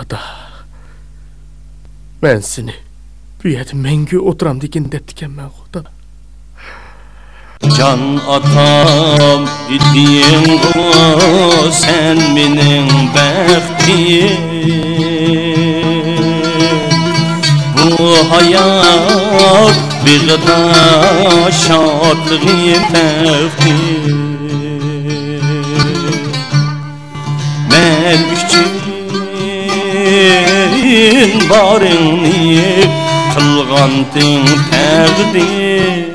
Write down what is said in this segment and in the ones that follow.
Ada, ben seni bu yerdə məngü oturam degan depdiken ben Xuda. Can atam idin o sen menin bəxtim. Bu hayat bir gıda şadlığı bəxtim. Men üçün barını kılgandın təqdim.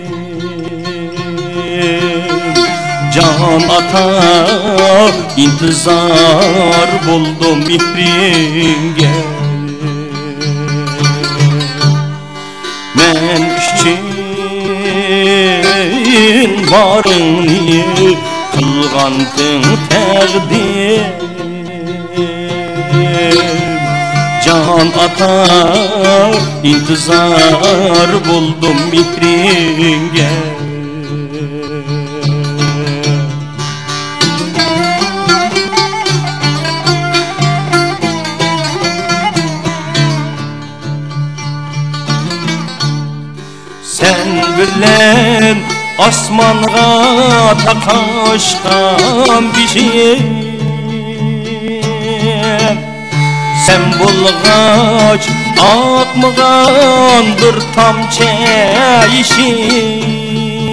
Can ata intizar buldum mihringe. Men üçün barını kılgandın təqdim. Can ata intizar buldum mihringe. Sen bilen asmanğa taqaşqan bişim. Sen bulgaç akmağandır tamçe işim.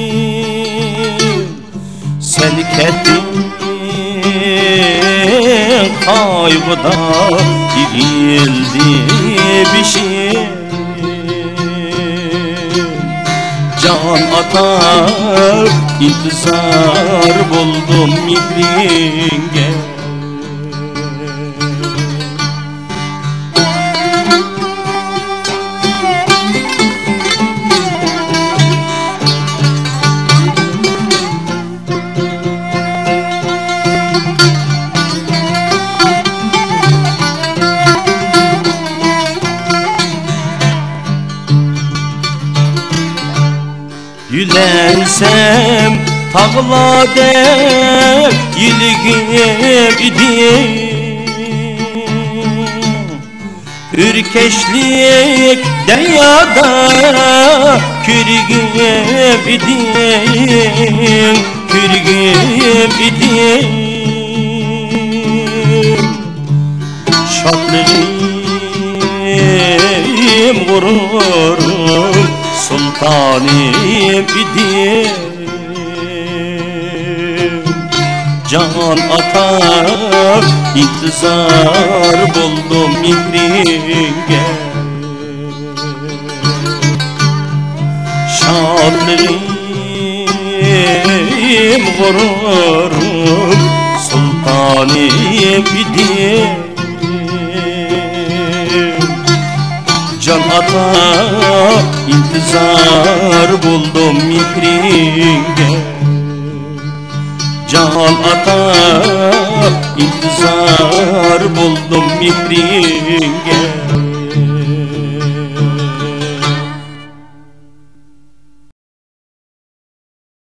Sen kettin kaygıda dirildi bişim. Can ata intizar buldum mihringe. Yülersem tağlar yilgim idim. Ürkeşlik deryada kürgüm idim. Kürgüm idim. Şadlığım gururum sultanım idim. Can ata intizar buldum mihringe. Şadlığım gururum sultanım idim. Can ata intizar buldum mihringe. Can ata intizar buldum mihringe.